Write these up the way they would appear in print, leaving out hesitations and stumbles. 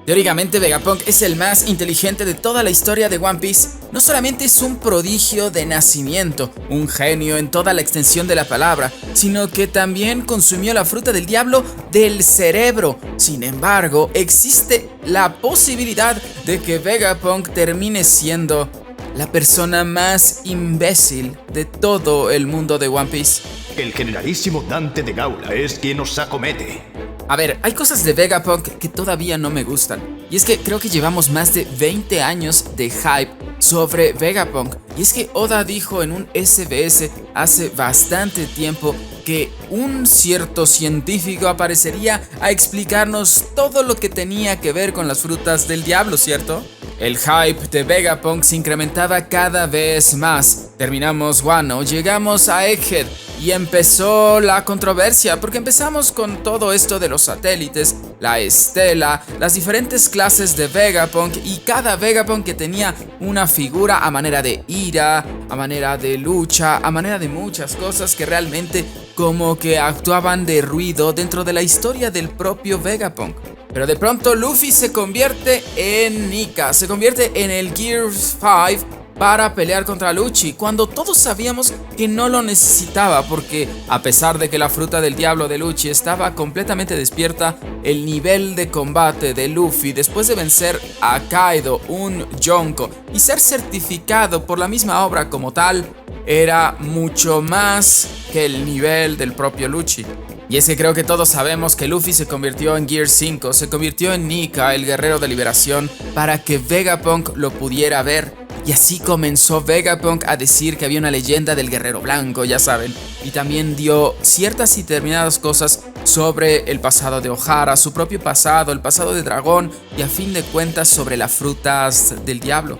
Teóricamente, Vegapunk es el más inteligente de toda la historia de One Piece. No solamente es un prodigio de nacimiento, un genio en toda la extensión de la palabra, sino que también consumió la fruta del diablo del cerebro. Sin embargo, existe la posibilidad de que Vegapunk termine siendo la persona más imbécil de todo el mundo de One Piece. El generalísimo Dante de Gaula es quien os acomete. A ver, hay cosas de Vegapunk que todavía no me gustan. Y es que creo que llevamos más de 20 años de hype sobre Vegapunk. Y es que Oda dijo en un SBS hace bastante tiempo que un cierto científico aparecería a explicarnos todo lo que tenía que ver con las frutas del diablo, ¿cierto? El hype de Vegapunk se incrementaba cada vez más. Terminamos Wano, llegamos a Egghead y empezó la controversia porque empezamos con todo esto de los satélites, la estela, las diferentes clases de Vegapunk y cada Vegapunk que tenía una figura a manera de ira, a manera de lucha, a manera de muchas cosas que realmente como que actuaban de ruido dentro de la historia del propio Vegapunk. Pero de pronto Luffy se convierte en Nika, se convierte en el Gear 5 para pelear contra Lucci, cuando todos sabíamos que no lo necesitaba, porque a pesar de que la fruta del diablo de Lucci estaba completamente despierta, el nivel de combate de Luffy después de vencer a Kaido, un Yonko, y ser certificado por la misma obra como tal, era mucho más que el nivel del propio Lucci. Y es que creo que todos sabemos que Luffy se convirtió en Gear 5, se convirtió en Nika, el guerrero de liberación, para que Vegapunk lo pudiera ver. Y así comenzó Vegapunk a decir que había una leyenda del guerrero blanco, ya saben. Y también dio ciertas y determinadas cosas sobre el pasado de Ohara, su propio pasado, el pasado de Dragón y a fin de cuentas sobre las frutas del diablo.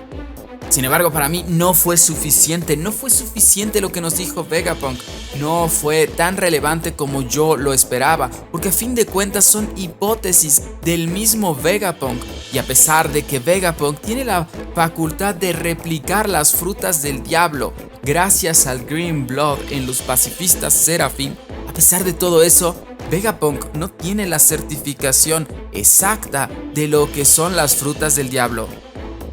Sin embargo, para mí no fue suficiente lo que nos dijo Vegapunk. No fue tan relevante como yo lo esperaba, porque a fin de cuentas son hipótesis del mismo Vegapunk. Y a pesar de que Vegapunk tiene la facultad de replicar las frutas del diablo, gracias al Green Blood en los pacifistas Seraphim, a pesar de todo eso, Vegapunk no tiene la certificación exacta de lo que son las frutas del diablo.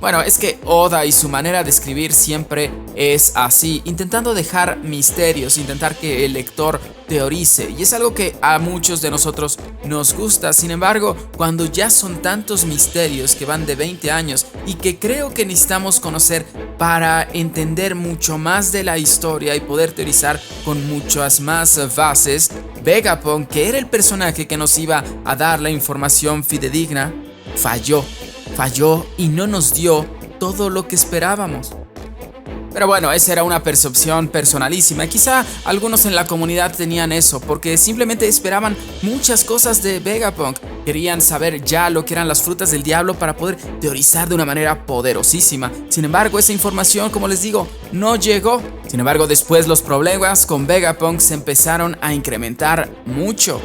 Bueno, es que Oda y su manera de escribir siempre es así, intentando dejar misterios, intentar que el lector teorice, y es algo que a muchos de nosotros nos gusta. Sin embargo, cuando ya son tantos misterios que van de 20 años y que creo que necesitamos conocer para entender mucho más de la historia y poder teorizar con muchas más bases, Vegapunk, que era el personaje que nos iba a dar la información fidedigna, falló y no nos dio todo lo que esperábamos. Pero bueno, esa era una percepción personalísima. Quizá algunos en la comunidad tenían eso, porque simplemente esperaban muchas cosas de Vegapunk. Querían saber ya lo que eran las frutas del diablo para poder teorizar de una manera poderosísima. Sin embargo, esa información, como les digo, no llegó. Sin embargo, después los problemas con Vegapunk se empezaron a incrementar mucho.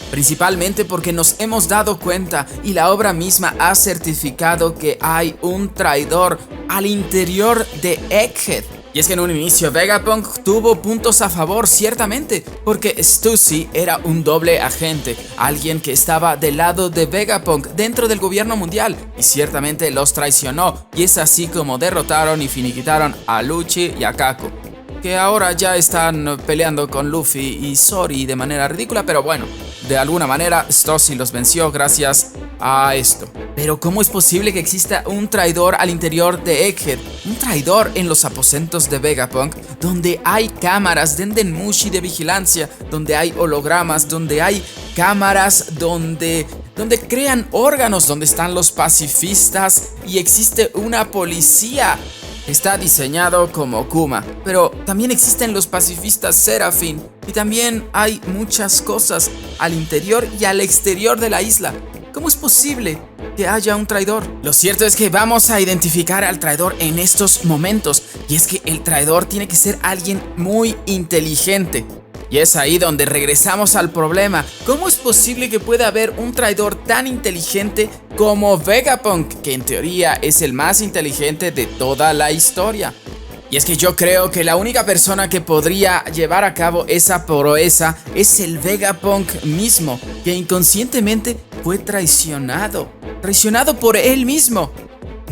Principalmente porque nos hemos dado cuenta y la obra misma ha certificado que hay un traidor al interior de Egghead. Y es que en un inicio Vegapunk tuvo puntos a favor, ciertamente, porque Stussy era un doble agente, alguien que estaba del lado de Vegapunk dentro del gobierno mundial, y ciertamente los traicionó, y es así como derrotaron y finiquitaron a Lucci y a Kaku, que ahora ya están peleando con Luffy y Zoro de manera ridícula, pero bueno, de alguna manera Stussy los venció gracias a esto. Pero ¿cómo es posible que exista un traidor al interior de Egghead? Un traidor en los aposentos de Vegapunk, donde hay cámaras de Endenmushi de vigilancia, donde hay hologramas, donde hay cámaras, donde crean órganos, donde están los pacifistas y existe una policía. Está diseñado como Kuma, pero también existen los pacifistas Seraphim y también hay muchas cosas al interior y al exterior de la isla. ¿Cómo es posible que haya un traidor? Lo cierto es que vamos a identificar al traidor en estos momentos, y es que el traidor tiene que ser alguien muy inteligente. Y es ahí donde regresamos al problema. ¿Cómo es posible que pueda haber un traidor tan inteligente como Vegapunk, que en teoría es el más inteligente de toda la historia? Y es que yo creo que la única persona que podría llevar a cabo esa proeza es el Vegapunk mismo, que inconscientemente fue traicionado traicionado por él mismo.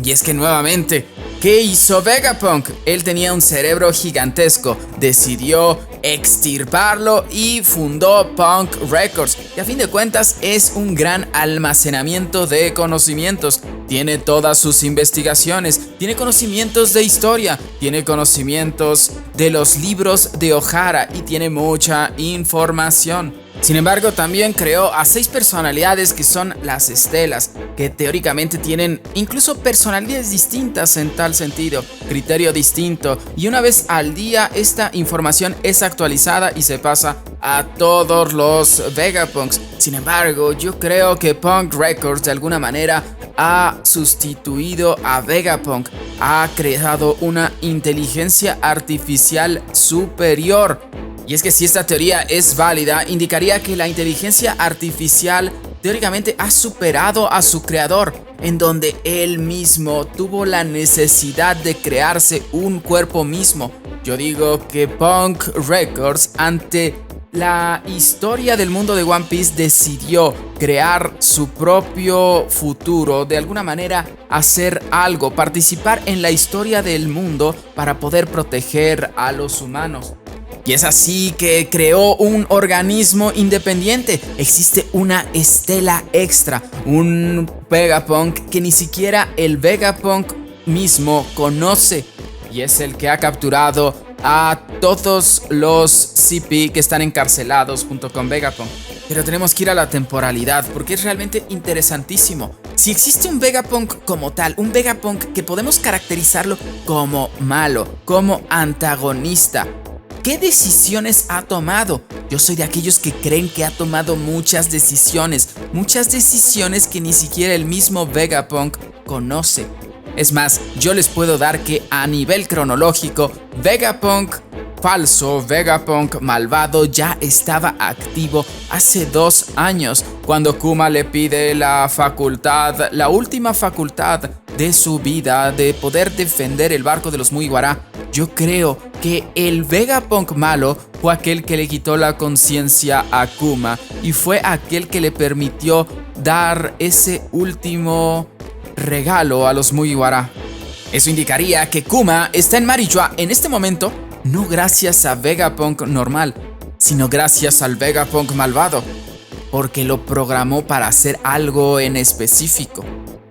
Y es que nuevamente, ¿qué hizo Vegapunk? Él tenía un cerebro gigantesco, decidió extirparlo y fundó Punk Records. Y a fin de cuentas es un gran almacenamiento de conocimientos. Tiene todas sus investigaciones, tiene conocimientos de historia, tiene conocimientos de los libros de Ohara y tiene mucha información. Sin embargo, también creó a 6 personalidades que son las estelas, que teóricamente tienen incluso personalidades distintas en tal sentido, criterio distinto, y una vez al día esta información es actualizada y se pasa a todos los Vegapunks. Sin embargo, yo creo que Punk Records de alguna manera ha sustituido a Vegapunk, ha creado una inteligencia artificial superior. Y es que si esta teoría es válida, indicaría que la inteligencia artificial teóricamente ha superado a su creador, en donde él mismo tuvo la necesidad de crearse un cuerpo mismo. Yo digo que Punk Records, ante la historia del mundo de One Piece, decidió crear su propio futuro, de alguna manera hacer algo, participar en la historia del mundo para poder proteger a los humanos. Y es así que creó un organismo independiente. Existe una estela extra, un Vegapunk que ni siquiera el Vegapunk mismo conoce. Y es el que ha capturado a todos los CP que están encarcelados junto con Vegapunk. Pero tenemos que ir a la temporalidad porque es realmente interesantísimo. Si existe un Vegapunk como tal, un Vegapunk que podemos caracterizarlo como malo, como antagonista, ¿qué decisiones ha tomado? Yo soy de aquellos que creen que ha tomado muchas decisiones que ni siquiera el mismo Vegapunk conoce. Es más, yo les puedo dar que a nivel cronológico, Vegapunk falso, Vegapunk malvado ya estaba activo hace 2 años, cuando Kuma le pide la facultad, la última facultad de su vida, de poder defender el barco de los Mugiwara. Yo creo que el Vegapunk malo fue aquel que le quitó la conciencia a Kuma y fue aquel que le permitió dar ese último regalo a los Mugiwara. Eso indicaría que Kuma está en Marijoa en este momento, no gracias a Vegapunk normal, sino gracias al Vegapunk malvado, porque lo programó para hacer algo en específico.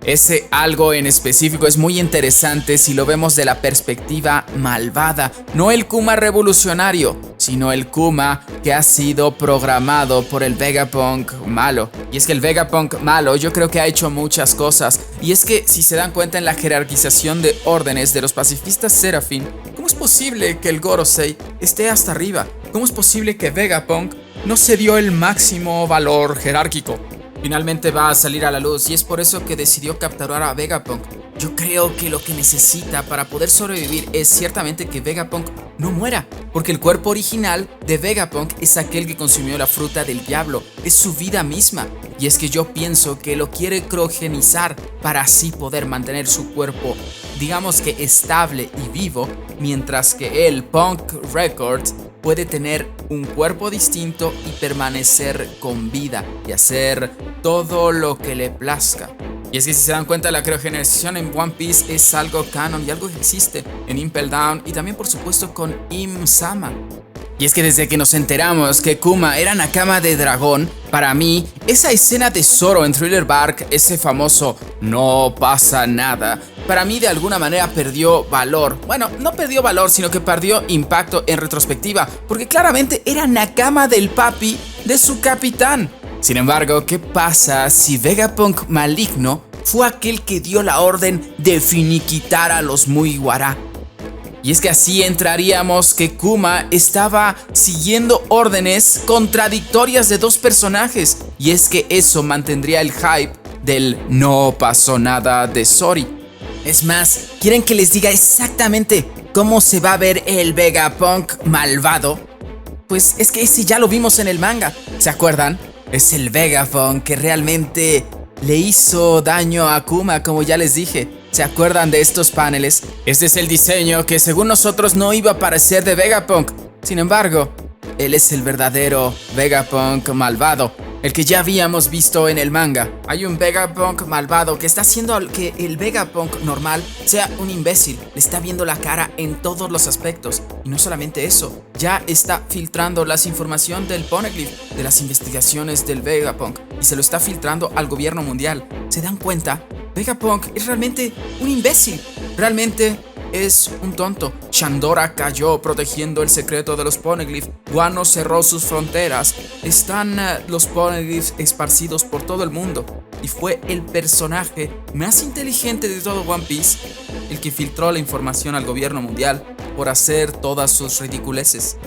Ese algo en específico es muy interesante si lo vemos de la perspectiva malvada, no el Kuma revolucionario, sino el Kuma que ha sido programado por el Vegapunk malo. Y es que el Vegapunk malo yo creo que ha hecho muchas cosas, y es que si se dan cuenta en la jerarquización de órdenes de los pacifistas Seraphim, ¿cómo es posible que el Gorosei esté hasta arriba? ¿Cómo es posible que Vegapunk no se dio el máximo valor jerárquico? Finalmente va a salir a la luz y es por eso que decidió capturar a Vegapunk. Yo creo que lo que necesita para poder sobrevivir es ciertamente que Vegapunk no muera, porque el cuerpo original de Vegapunk es aquel que consumió la fruta del diablo, es su vida misma. Y es que yo pienso que lo quiere criogenizar para así poder mantener su cuerpo, digamos que estable y vivo, mientras que el Punk Records puede tener un cuerpo distinto y permanecer con vida y hacer todo lo que le plazca. Y es que si se dan cuenta, la criogenización en One Piece es algo canon y algo que existe en Impel Down y también por supuesto con Im-sama. Y es que desde que nos enteramos que Kuma era Nakama de dragón, para mí, esa escena de Zoro en Thriller Bark, ese famoso "no pasa nada", para mí de alguna manera perdió valor. Bueno, no perdió valor, sino que perdió impacto en retrospectiva, porque claramente era Nakama del papi de su capitán. Sin embargo, ¿qué pasa si Vegapunk maligno fue aquel que dio la orden de finiquitar a los Mugiwara? Y es que así entraríamos que Kuma estaba siguiendo órdenes contradictorias de 2 personajes. Y es que eso mantendría el hype del "no pasó nada" de Zori. Es más, ¿quieren que les diga exactamente cómo se va a ver el Vegapunk malvado? Pues es que ese ya lo vimos en el manga, ¿se acuerdan? Es el Vegapunk que realmente le hizo daño a Kuma, como ya les dije. ¿Se acuerdan de estos paneles? Este es el diseño que según nosotros no iba a parecer de Vegapunk. Sin embargo, él es el verdadero Vegapunk malvado. el que ya habíamos visto en el manga. Hay un Vegapunk malvado que está haciendo que el Vegapunk normal sea un imbécil. Le está viendo la cara en todos los aspectos. Y no solamente eso, ya está filtrando las información del Poneglyph, de las investigaciones del Vegapunk, y se lo está filtrando al gobierno mundial. ¿Se dan cuenta? Vegapunk es realmente un imbécil. Realmente es un tonto. Shandora cayó protegiendo el secreto de los Poneglyph. Wano cerró sus fronteras. Están los Poneglyphs esparcidos por todo el mundo. Y fue el personaje más inteligente de todo One Piece el que filtró la información al gobierno mundial por hacer todas sus ridiculeces.